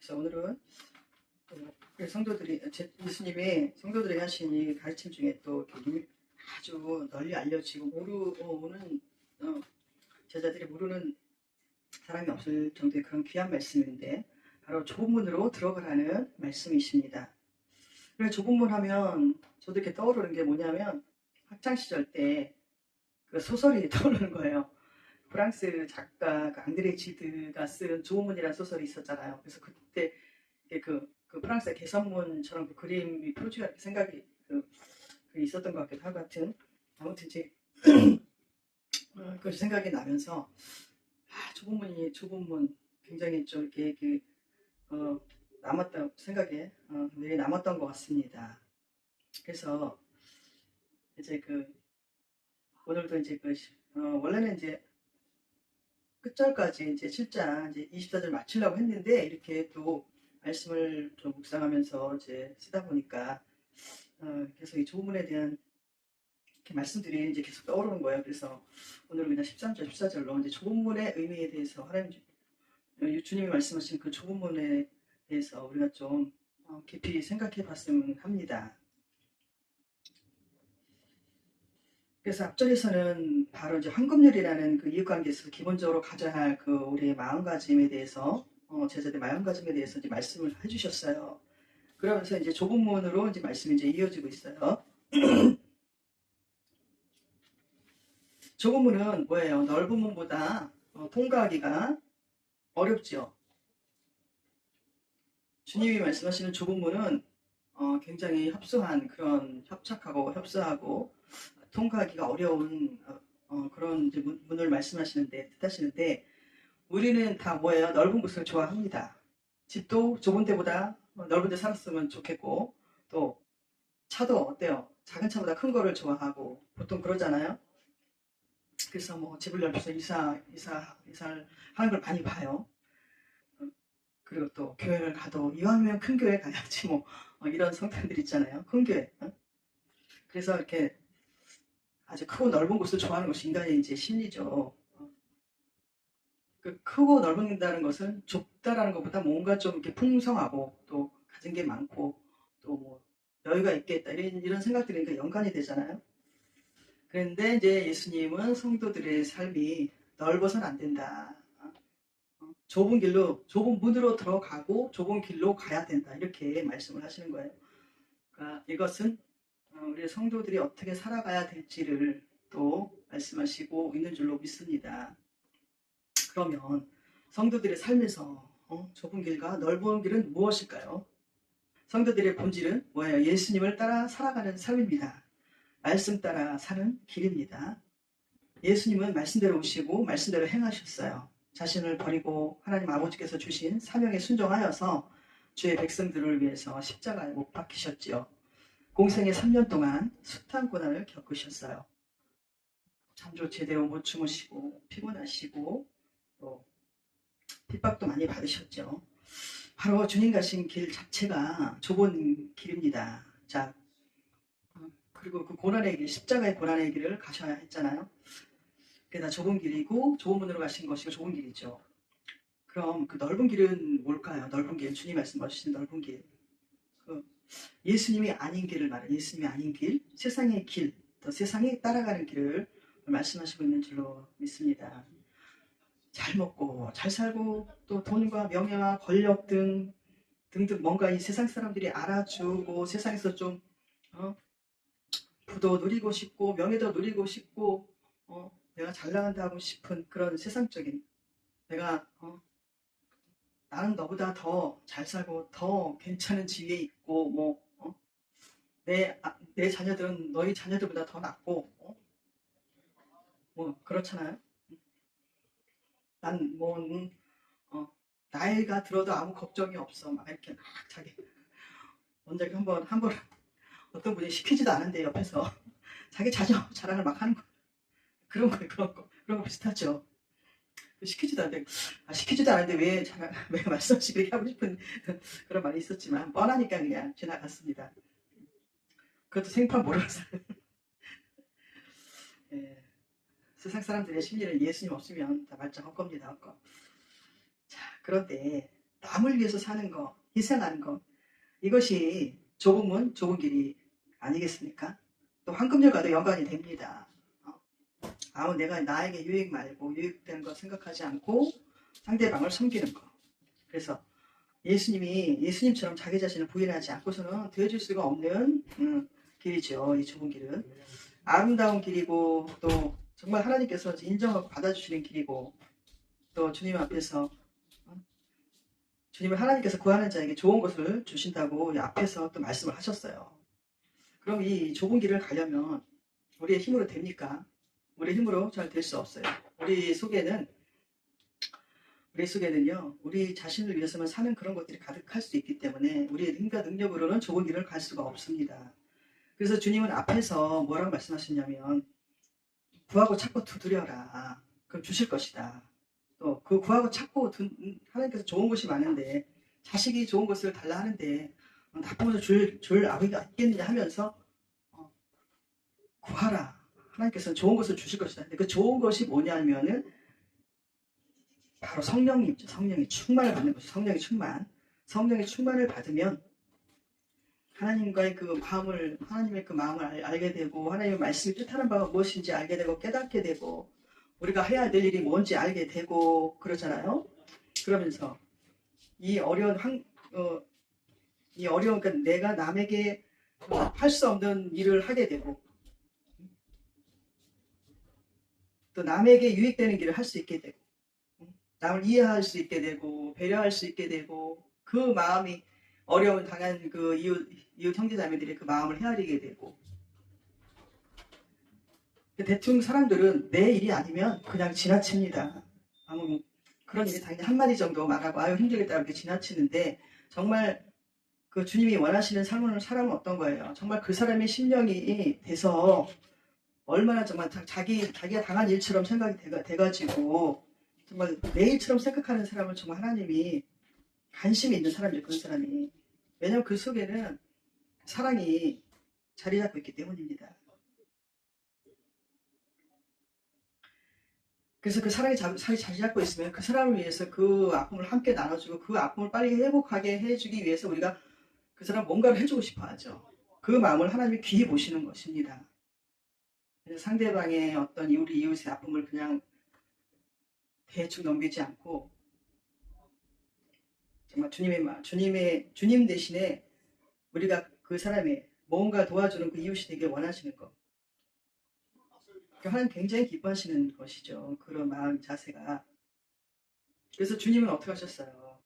그래서 오늘은 성도들이 예수님의 성도들에게 하신 이 가르침 중에 또 아주 널리 알려지고 모르는 제자들이 모르는 사람이 없을 정도의 그런 귀한 말씀인데 바로 좁은 문으로 들어가라는 말씀이십니다. 그래서 좁은 문 하면 저도 이렇게 떠오르는 게 뭐냐면 학창 시절 때 그 소설이 떠오르는 거예요. 프랑스 작가 앙드레 지드가 쓴 좁은 문이라는 소설이 있었잖아요. 그래서 그때 그 프랑스의 개선문처럼 그 그림이 표지가 생각이 있었던 것 같기도 하고 하여튼 아무튼 이제 그 생각이 나면서 좁은 문 굉장히 좀 이렇게 남았다 생각에 늘 남았던 것 같습니다. 그래서 이제 오늘도 이제 원래는 이제 끝절까지 이제 7장 이제 24절 마치려고 했는데 이렇게 또 말씀을 좀 묵상하면서 이제 쓰다 보니까 계속 이 조문에 대한 이렇게 말씀들이 이제 계속 떠오르는 거예요. 그래서 오늘은 그냥 13절, 14절로 이제 조문의 의미에 대해서 하나님 주님이 말씀하신 그 조문에 대해서 우리가 좀 깊이 생각해 봤으면 합니다. 그래서 앞절에서는 바로 이제 황금률이라는 그 이웃관계에서 기본적으로 가져야 할 우리의 마음가짐에 대해서 제자들 마음가짐에 대해서 이제 말씀을 해주셨어요. 그러면서 이제 좁은 문으로 이제 말씀이 이제 이어지고 있어요. 좁은 문은 뭐예요? 넓은 문보다 통과하기가 어렵죠. 주님이 말씀하시는 좁은 문은 굉장히 협착하고 협소하고 통과하기가 어려운 그런 이제 문을 뜻하시는데 우리는 다 뭐예요? 넓은 곳을 좋아합니다. 집도 좁은 데보다 넓은 데 살았으면 좋겠고 또 차도 어때요? 작은 차보다 큰 거를 좋아하고 보통 그러잖아요. 그래서 뭐 집을 넓혀서 이사를 하는 걸 많이 봐요. 그리고 또 교회를 가도 이왕이면 큰 교회 가야지 뭐 이런 성탄들 있잖아요. 큰 교회. 그래서 이렇게 아주 크고 넓은 곳을 좋아하는 것이 인간의 이제 심리죠. 그 크고 넓은다는 것은 좁다라는 것보다 뭔가 좀 이렇게 풍성하고 또 가진 게 많고 또 뭐 여유가 있겠다 이런 생각들이 연관이 되잖아요. 그런데 이제 예수님은 성도들의 삶이 넓어서는 안 된다. 좁은 문으로 들어가고 좁은 길로 가야 된다. 이렇게 말씀을 하시는 거예요. 그러니까 이것은 우리 성도들이 어떻게 살아가야 될지를 또 말씀하시고 있는 줄로 믿습니다. 그러면 성도들의 삶에서 좁은 길과 넓은 길은 무엇일까요? 성도들의 본질은 뭐예요? 예수님을 따라 살아가는 삶입니다. 말씀 따라 사는 길입니다. 예수님은 말씀대로 오시고 말씀대로 행하셨어요. 자신을 버리고 하나님 아버지께서 주신 사명에 순종하여서 주의 백성들을 위해서 십자가에 못 박히셨지요. 공생의 3년 동안 숱한 고난을 겪으셨어요. 잠도 제대로 못 주무시고 피곤하시고 또 핍박도 많이 받으셨죠. 바로 주님 가신 길 자체가 좁은 길입니다. 자, 그리고 그 고난의 길, 십자가의 고난의 길을 가셔야 했잖아요. 그게 다 좁은 길이고 좁은 문으로 가신 것이고 좁은 길이죠. 그럼 그 넓은 길은 뭘까요? 넓은 길, 주님 말씀하신 넓은 길. 예수님이 아닌 길을 말해요. 예수님이 아닌 길, 세상의 길, 또 세상이 따라가는 길을 말씀하시고 있는 줄로 믿습니다. 잘 먹고 잘 살고 또 돈과 명예와 권력 등등 뭔가 이 세상 사람들이 알아주고 세상에서 좀 부도 누리고 싶고 명예도 누리고 싶고 내가 잘 나간다 하고 싶은 그런 세상적인 내가 나는 너보다 더 잘 살고 더 괜찮은 지위에 있고 내 자녀들은 너희 자녀들보다 더 낫고 뭐 그렇잖아요. 난 나이가 들어도 아무 걱정이 없어 막 이렇게 막 자기 원작이 한번 어떤 분이 시키지도 않은데 옆에서 자기 자녀 자랑을 막 하는 거 그런 거 비슷하죠. 시키지도 않은데 왜 말씀하시고 하고 싶은 그런 말이 있었지만 뻔하니까 그냥 지나갔습니다. 그것도 생판 모르는 사람. 예, 세상 사람들의 심리는 예수님 없으면 다 말짱 헛겁니다. 헛거. 자, 그런데 남을 위해서 사는 거, 희생하는 거, 이것이 좁은 문, 좁은 길이 아니겠습니까? 또 황금률과도 연관이 됩니다. 내가 나에게 유익 말고 유익되는 거 생각하지 않고 상대방을 섬기는 거. 그래서 예수님처럼 자기 자신을 부인하지 않고서는 되어줄 수가 없는 길이죠. 이 좁은 길은 아름다운 길이고 또 정말 하나님께서 인정하고 받아주시는 길이고 또 주님 앞에서 주님을 하나님께서 구하는 자에게 좋은 것을 주신다고 앞에서 또 말씀을 하셨어요. 그럼 이 좁은 길을 가려면 우리의 힘으로 됩니까? 우리 힘으로 잘 될 수 없어요. 우리 속에는요, 우리 자신을 위해서만 사는 그런 것들이 가득할 수 있기 때문에 우리의 힘과 능력으로는 좁은 길을 갈 수가 없습니다. 그래서 주님은 앞에서 뭐라고 말씀하셨냐면, 구하고 찾고 두드려라. 그럼 주실 것이다. 또 그 구하고 찾고 하나님께서 좋은 것이 많은데, 자식이 좋은 것을 달라 하는데, 나쁜 것을 줄 아버지가 있겠느냐 하면서, 구하라. 하나님께서는 좋은 것을 주실 것이다. 근데 그 좋은 것이 뭐냐면은, 바로 성령님이죠. 성령의 충만을 받는 것이 성령의 충만. 성령의 충만을 받으면 하나님의 그 마음을 알게 되고 하나님의 말씀이 뜻하는 바가 무엇인지 알게 되고 깨닫게 되고 우리가 해야 될 일이 뭔지 알게 되고 그러잖아요. 그러면서 이 어려운 그러니까 내가 남에게 할 수 없는 일을 하게 되고 또 남에게 유익되는 길을 할 수 있게 되고 남을 이해할 수 있게 되고 배려할 수 있게 되고 그 마음이 어려운 당한 그 이웃 형제자매들의 그 마음을 헤아리게 되고 대충 사람들은 내 일이 아니면 그냥 지나칩니다. 그런 일이 당연히 한마디 정도 말하고 아유 힘들겠다 이렇게 지나치는데 정말 그 주님이 원하시는 사람은 어떤 거예요? 정말 그 사람의 심령이 돼서 얼마나 정말 자기가 당한 일처럼 생각이 돼가지고 정말 내 일처럼 생각하는 사람을 정말 하나님이 관심이 있는 사람이죠. 그런 사람이. 왜냐하면 그 속에는 사랑이 자리 잡고 있기 때문입니다. 그래서 그 사랑이 자리 잡고 있으면 그 사람을 위해서 그 아픔을 함께 나눠주고 그 아픔을 빨리 회복하게 해주기 위해서 우리가 그 사람 뭔가를 해주고 싶어 하죠. 그 마음을 하나님이 귀히 보시는 것입니다. 상대방의 어떤 우리 이웃의 아픔을 그냥 대충 넘기지 않고 정말 주님 대신에 우리가 그 사람의 뭔가 도와주는 그 이웃이 되길 원하시는 것. 하나님 굉장히 기뻐하시는 것이죠. 그런 마음 자세가. 그래서 주님은 어떻게 하셨어요?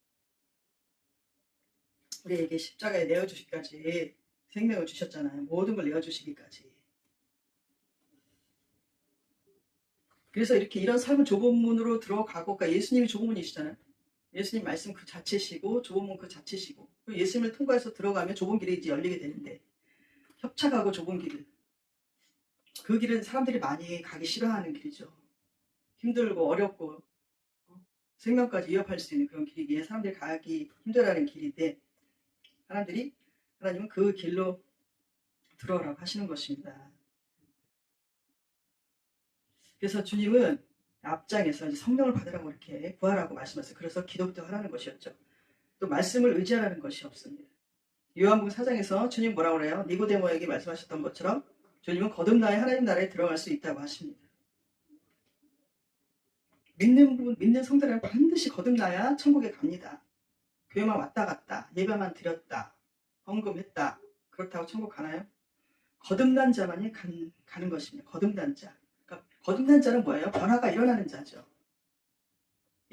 우리에게 십자가에 내어주시기까지 생명을 주셨잖아요. 모든 걸 내어주시기까지. 그래서 이런 삶은 좁은 문으로 들어가고, 그러니까 예수님이 좁은 문이시잖아요. 예수님 말씀 그 자체시고, 좁은 문 그 자체시고, 예수님을 통과해서 들어가면 좁은 길이 이제 열리게 되는데, 협착하고 좁은 길. 그 길은 사람들이 많이 가기 싫어하는 길이죠. 힘들고 어렵고, 생명까지 위협할 수 있는 그런 길이기에 사람들이 가기 힘들어하는 길인데, 하나님은 그 길로 들어오라고 하시는 것입니다. 그래서 주님은 앞장에서 이제 성령을 받으라고 이렇게 구하라고 말씀하셨어요. 그래서 기도부터 하라는 것이었죠. 또 말씀을 의지하라는 것이 없습니다. 요한복음 4장에서 주님 뭐라고 그래요? 니고데모에게 말씀하셨던 것처럼 주님은 거듭나야 하나님 나라에 들어갈 수 있다고 하십니다. 믿는 성도는 반드시 거듭나야 천국에 갑니다. 교회만 왔다 갔다, 예배만 드렸다, 헌금했다. 그렇다고 천국 가나요? 거듭난 자만이 가는 것입니다. 거듭난 자. 그러니까 거듭난 자는 뭐예요? 변화가 일어나는 자죠.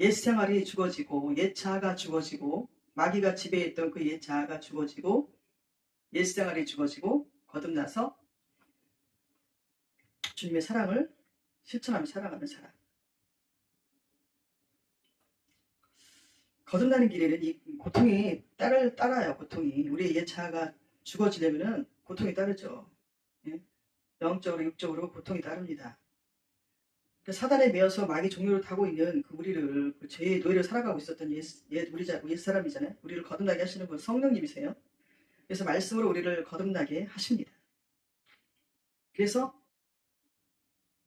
옛 생활이 죽어지고 옛 자아가 죽어지고 마귀가 지배했던 그 옛 자아가 죽어지고 옛 생활이 죽어지고 거듭나서 주님의 사랑을 실천하며 살아가는 사람. 거듭나는 길에는 이 고통이 따라요. 고통이. 우리의 옛 자아가 죽어지려면 고통이 따르죠. 예? 영적으로 육적으로 고통이 따릅니다. 사단에 매여서 마귀 종료를 타고 있는 그 우리를 그 죄의 노예를 살아가고 있었던 옛 사람이잖아요. 우리를 거듭나게 하시는 분 성령님이세요. 그래서 말씀으로 우리를 거듭나게 하십니다. 그래서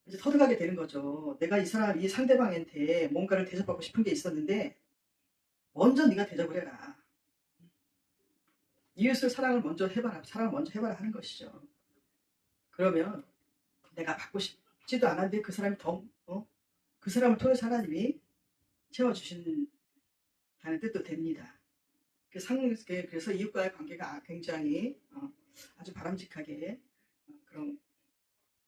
이제 터득하게 되는 거죠. 내가 이 상대방한테 뭔가를 대접받고 싶은 게 있었는데 먼저 네가 대접을 해라. 이웃을 사랑을 먼저 해봐라. 사랑을 먼저 해봐라 하는 것이죠. 그러면 내가 받고 싶지도 않았는데 그 사람이 그 사람을 통해서 하나님이 채워주신다는 뜻도 됩니다. 그래서 이웃과의 관계가 굉장히 아주 바람직하게 그런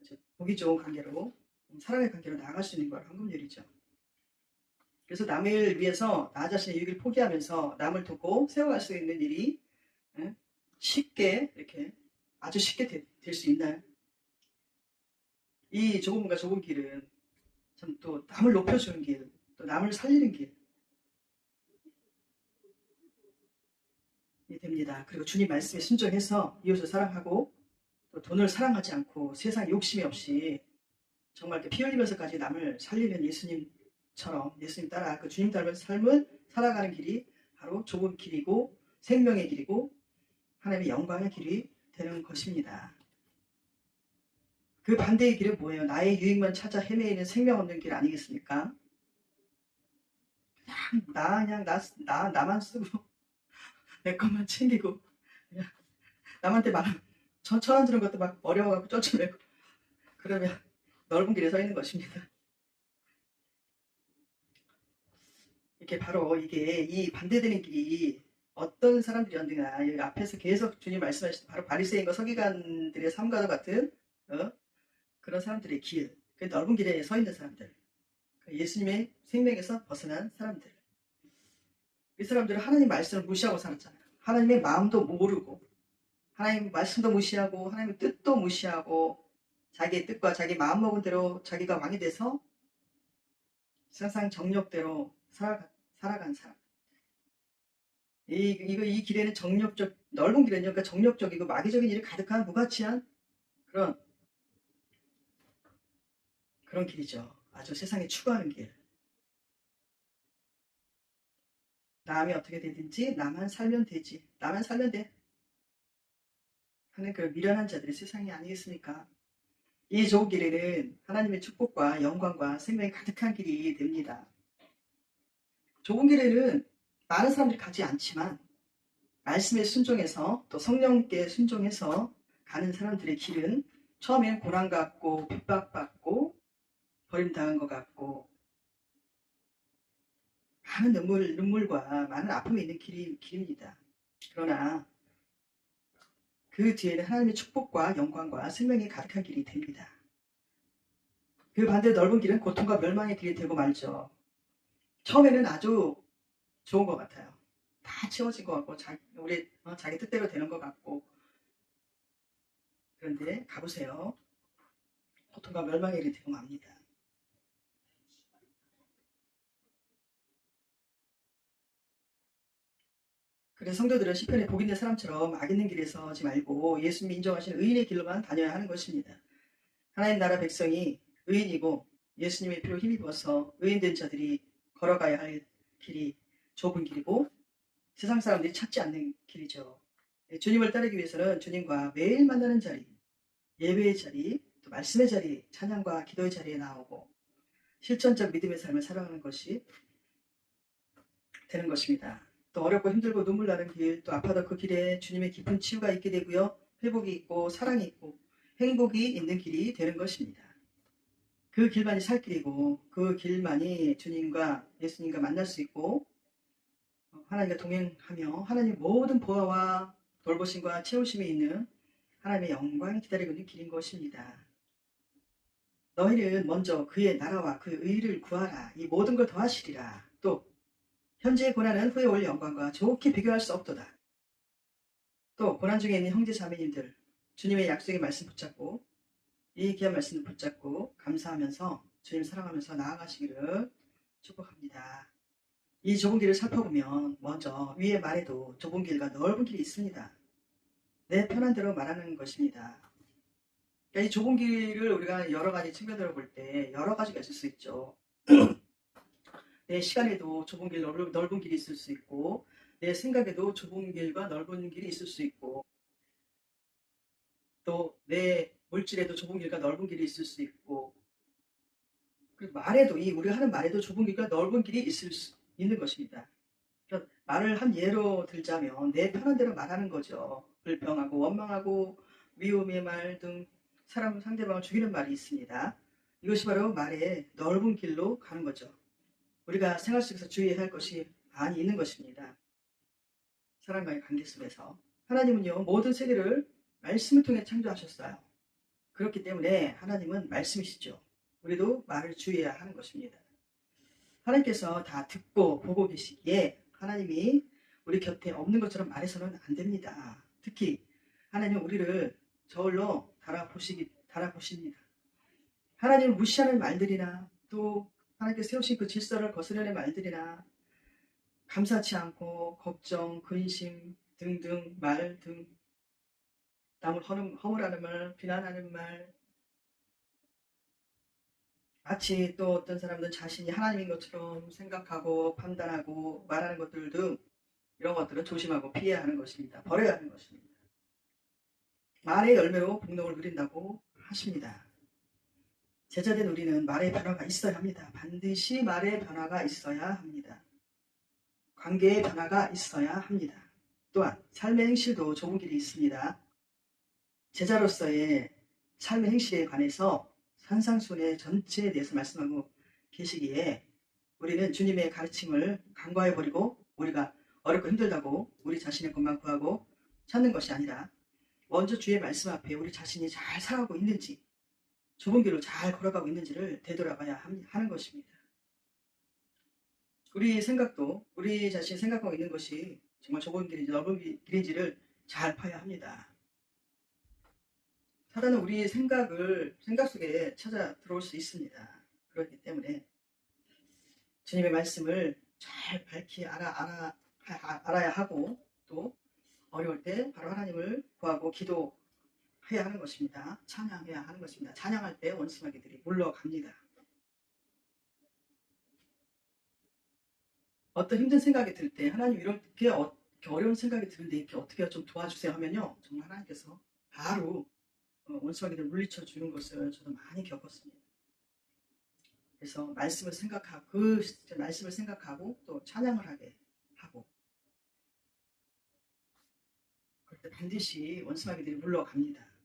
아주 보기 좋은 관계로 사랑의 관계로 나아갈 수 있는 걸 황금률이죠. 그래서 남을 위해서 나 자신의 유익을 포기하면서 남을 돕고 세워갈 수 있는 일이 쉽게 이렇게 아주 쉽게 될 수 있나요? 이 좁은 문과 좁은 길은 참 또 남을 높여주는 길, 또 남을 살리는 길이 됩니다. 그리고 주님 말씀에 순종해서 이웃을 사랑하고 또 돈을 사랑하지 않고 세상 욕심이 없이 정말 피 흘리면서까지 남을 살리는 예수님처럼 예수님 따라 그 주님 닮은 삶을 살아가는 길이 바로 좁은 길이고 생명의 길이고 하나님의 영광의 길이 되는 것입니다. 그 반대의 길은 뭐예요? 나의 유익만 찾아 헤매이는 생명 없는 길 아니겠습니까? 나만 쓰고 내 것만 챙기고 그냥 남한테 말하면 천안 주는 것도 막 어려워갖고 쫓아내고 그러면 넓은 길에 서 있는 것입니다. 이렇게 바로 이 반대되는 길이 어떤 사람들이었느냐. 여기 앞에서 계속 주님 말씀하신 바로 바리새인과 서기관들의 삶과도 같은 그런 사람들의 길, 그 넓은 길에 서 있는 사람들, 예수님의 생명에서 벗어난 사람들. 이 사람들은 하나님 말씀을 무시하고 살았잖아요. 하나님의 마음도 모르고 하나님 말씀도 무시하고 하나님의 뜻도 무시하고 자기의 뜻과 자기 마음 먹은 대로 자기가 왕이 돼서 세상 정력대로 살아간 사람. 이 길에는 넓은 길에는 그러니까 정력적이고 마귀적인 일이 가득한 무가치한 그런 길이죠. 아주 세상에 추구하는 길. 남이 어떻게 되든지 나만 살면 되지. 나만 살면 돼. 하는 그 미련한 자들의 세상이 아니겠습니까? 이 좁은 길에는 하나님의 축복과 영광과 생명이 가득한 길이 됩니다. 좁은 길에는 많은 사람들이 가지 않지만 말씀에 순종해서 또 성령께 순종해서 가는 사람들의 길은 처음에는 고난 같고 핍박받고 버림당한 것 같고 많은 눈물과 많은 아픔이 있는 길입니다. 그러나 그 뒤에는 하나님의 축복과 영광과 생명이 가득한 길이 됩니다. 그 반대 넓은 길은 고통과 멸망의 길이 되고 말죠. 처음에는 아주 좋은 것 같아요. 다 채워진 것 같고 자기 뜻대로 되는 것 같고 그런데 가보세요. 고통과 멸망의 길이 되고 맙니다. 그래서 성도들은 시편에 복 있는 사람처럼 악 있는 길에 서지 말고 예수님이 인정하신 의인의 길로만 다녀야 하는 것입니다. 하나님 나라 백성이 의인이고 예수님의 피로 힘입어서 의인된 자들이 걸어가야 할 길이 좁은 길이고 세상 사람들이 찾지 않는 길이죠. 주님을 따르기 위해서는 주님과 매일 만나는 자리, 예배의 자리, 또 말씀의 자리, 찬양과 기도의 자리에 나오고 실천적 믿음의 삶을 살아가는 것이 되는 것입니다. 또 어렵고 힘들고 눈물 나는 길, 또 아파도 그 길에 주님의 깊은 치유가 있게 되고요. 회복이 있고 사랑이 있고 행복이 있는 길이 되는 것입니다. 그 길만이 살 길이고 그 길만이 주님과 예수님과 만날 수 있고 하나님과 동행하며 하나님 모든 보화와 돌보심과 채우심이 있는 하나님의 영광이 기다리고 있는 길인 것입니다. 너희는 먼저 그의 나라와 그 의를 구하라. 이 모든 걸 더하시리라. 또 현재의 고난은 후에 올 영광과 좋게 비교할 수 없도다. 또 고난 중에 있는 형제 자매님들 주님의 약속의 말씀 붙잡고 이 귀한 말씀을 붙잡고 감사하면서 주님 사랑하면서 나아가시기를 축복합니다. 이 좁은 길을 살펴보면 먼저 위에 말해도 좁은 길과 넓은 길이 있습니다. 내 편한 대로 말하는 것입니다. 그러니까 이 좁은 길을 우리가 여러 가지 측면으로 볼 때 여러 가지가 있을 수 있죠. 내 시간에도 좁은 길, 넓은 길이 있을 수 있고 내 생각에도 좁은 길과 넓은 길이 있을 수 있고 또 내 물질에도 좁은 길과 넓은 길이 있을 수 있고 그리고 말에도 우리가 하는 말에도 좁은 길과 넓은 길이 있을 수 있는 것입니다. 그러니까 말을 한 예로 들자면 내 편한 대로 말하는 거죠. 불평하고 원망하고 미움의 말 등 사람 상대방을 죽이는 말이 있습니다. 이것이 바로 말의 넓은 길로 가는 거죠. 우리가 생활 속에서 주의해야 할 것이 많이 있는 것입니다. 사람과의 관계 속에서 하나님은요 모든 세계를 말씀을 통해 창조하셨어요. 그렇기 때문에 하나님은 말씀이시죠. 우리도 말을 주의해야 하는 것입니다. 하나님께서 다 듣고 보고 계시기에 하나님이 우리 곁에 없는 것처럼 말해서는 안 됩니다. 특히 하나님은 우리를 저울로 달아보십니다. 하나님을 무시하는 말들이나 또 하나님께서 세우신 그 질서를 거스르는 말들이나 감사치 않고 걱정, 근심 등등 말 등 남을 허물하는 말, 비난하는 말, 마치 또 어떤 사람들은 자신이 하나님인 것처럼 생각하고 판단하고 말하는 것들 등 이런 것들은 조심하고 피해야 하는 것입니다. 버려야 하는 것입니다. 말의 열매로 복록을 누린다고 하십니다. 제자된 우리는 말의 변화가 있어야 합니다. 반드시 말의 변화가 있어야 합니다. 관계의 변화가 있어야 합니다. 또한 삶의 행실도 좁은 길이 있습니다. 제자로서의 삶의 행실에 관해서 산상수훈의 전체에 대해서 말씀하고 계시기에 우리는 주님의 가르침을 간과해버리고 우리가 어렵고 힘들다고 우리 자신의 것만 구하고 찾는 것이 아니라 먼저 주의 말씀 앞에 우리 자신이 잘 살아가고 있는지 좁은 길로 잘 걸어가고 있는지를 되돌아봐야 하는 것입니다. 우리 생각도 우리 자신이 생각하고 있는 것이 정말 좁은 길인지 넓은 길인지를 잘 봐야 합니다. 사단은 우리의 생각 속에 찾아 들어올 수 있습니다. 그렇기 때문에 주님의 말씀을 잘 밝히 알아야 하고 또 어려울 때 바로 하나님을 구하고 기도해야 하는 것입니다. 찬양해야 하는 것입니다. 찬양할 때 원수마귀들이 물러갑니다. 어떤 힘든 생각이 들 때 하나님 이렇게 어려운 생각이 드는데 이렇게 어떻게 좀 도와주세요 하면요 정말 하나님께서 바로 원수마귀들 물리쳐 주는 것을 저도 많이 겪었습니다. 그래서 말씀을 생각하고 또 찬양을 하게 하고 그때 반드시 원수마귀들이 물러갑니다.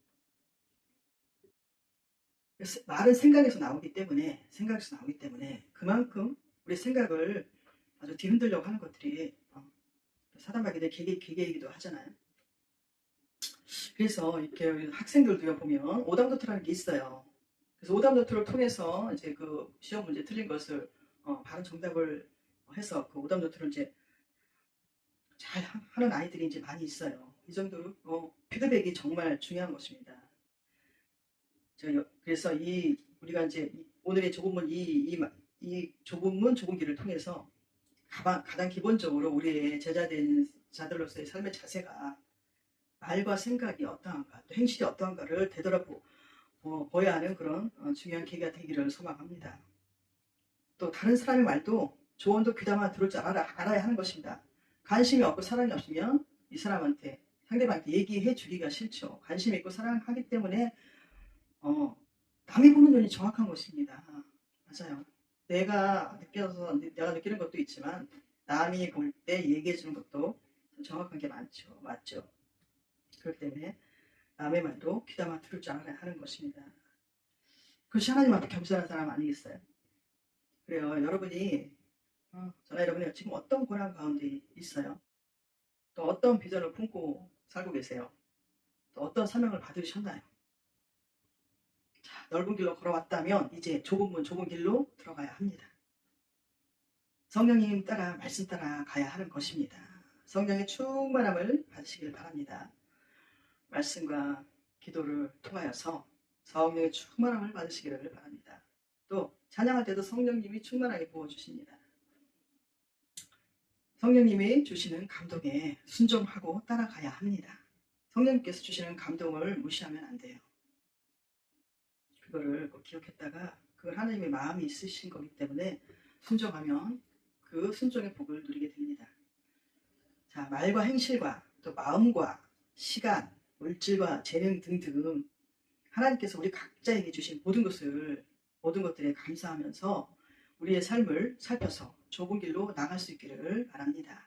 말은 생각에서 나오기 때문에 그만큼 우리 생각을 아주 뒤흔들려고 하는 것들이 사단마귀들 기계이기도 하잖아요. 그래서 이렇게 학생들도 보면 오답노트라는 게 있어요. 그래서 오답노트를 통해서 이제 그 시험 문제 틀린 것을 바른 정답을 해서 그 오답노트를 이제 잘 하는 아이들이 이제 많이 있어요. 이 정도로 피드백이 정말 중요한 것입니다. 그래서 우리가 이제 오늘의 좁은 좁은 길을 통해서 가장 기본적으로 우리의 제자된 자들로서의 삶의 자세가 말과 생각이 어떠한가 또 행실이 어떠한가를 되돌아보아야 하는 그런 중요한 계기가 되기를 소망합니다. 또 다른 사람의 말도 조언도 귀담아 들을 줄 알아야 하는 것입니다. 관심이 없고 사랑이 없으면 이 사람한테 상대방한테 얘기해 주기가 싫죠. 관심이 있고 사랑하기 때문에 남이 보는 눈이 정확한 것입니다. 맞아요. 내가 느끼는 것도 있지만 남이 볼 때 얘기해 주는 것도 정확한 게 맞죠. 그렇기 때문에 남의 말도 귀담아 들을 줄 알아야 하는 것입니다. 그것이 하나님 앞에 겸손한 사람 아니겠어요? 그래요. 여러분이 저나 여러분이 지금 어떤 고난 가운데 있어요? 또 어떤 비전을 품고 살고 계세요? 또 어떤 사명을 받으셨나요? 자, 넓은 길로 걸어왔다면 이제 좁은 길로 들어가야 합니다. 성령님 따라 말씀 따라 가야 하는 것입니다. 성령의 충만함을 받으시길 바랍니다. 말씀과 기도를 통하여서 성령의 충만함을 받으시기를 바랍니다. 또 찬양할 때도 성령님이 충만하게 부어주십니다. 성령님이 주시는 감동에 순종하고 따라가야 합니다. 성령님께서 주시는 감동을 무시하면 안 돼요. 그거를 꼭 기억했다가 그걸 하나님의 마음이 있으신 거기 때문에 순종하면 그 순종의 복을 누리게 됩니다. 자, 말과 행실과 또 마음과 시간, 물질과 재능 등등 하나님께서 우리 각자에게 주신 모든 것들에 감사하면서 우리의 삶을 살펴서 좁은 길로 나갈 수 있기를 바랍니다.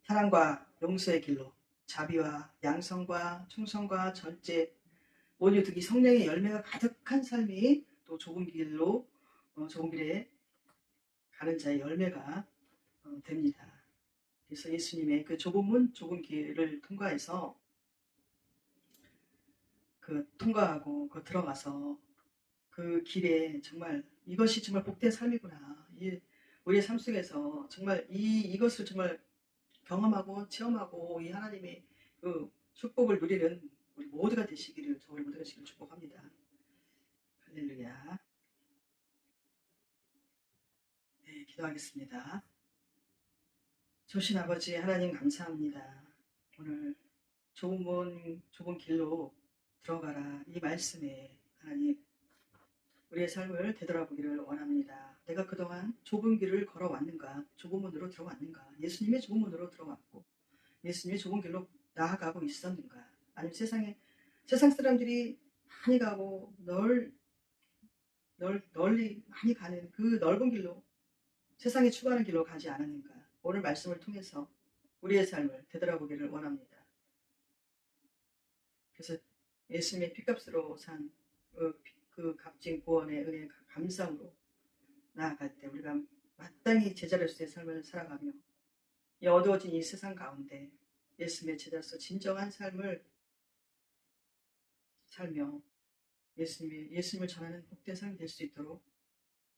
사랑과 용서의 길로 자비와 양성과 충성과 절제 모두 특히 성령의 열매가 가득한 삶이 또 좁은 길로 좁은 길에 가는 자의 열매가 됩니다. 그래서 예수님의 그 좁은 문, 좁은 길을 통과해서 통과하고 들어가서 그 길에 정말 이것이 정말 복된 삶이구나. 우리의 삶 속에서 정말 이것을 정말 경험하고 체험하고 이 하나님의 그 축복을 누리는 우리 모두가 되시기를 저희 모두가 되시기를 축복합니다. 할렐루야. 네, 기도하겠습니다. 조신 아버지 하나님 감사합니다. 오늘 좁은 문, 좁은 길로 들어가라 이 말씀에 하나님 우리의 삶을 되돌아보기를 원합니다. 내가 그동안 좁은 길을 걸어왔는가? 좁은 문으로 들어왔는가? 예수님의 좁은 문으로 들어왔고 예수님의 좁은 길로 나아가고 있었는가? 아니면 세상 사람들이 많이 가고 널리 많이 가는 그 넓은 길로 세상이 추구하는 길로 가지 않았는가? 오늘 말씀을 통해서 우리의 삶을 되돌아보기를 원합니다. 그래서 예수님의 피값으로 산 그 값진 구원의 은혜 감사함으로 나아갈 때 우리가 마땅히 제자로서의 삶을 살아가며 이 어두워진 이 세상 가운데 예수님의 제자로서 진정한 삶을 살며 예수님을 전하는 복된 삶이 될 수 있도록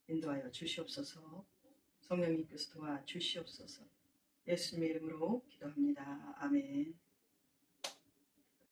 인도하여 주시옵소서. 성령님께서 도와 주시옵소서. 예수님의 이름으로 기도합니다. 아멘.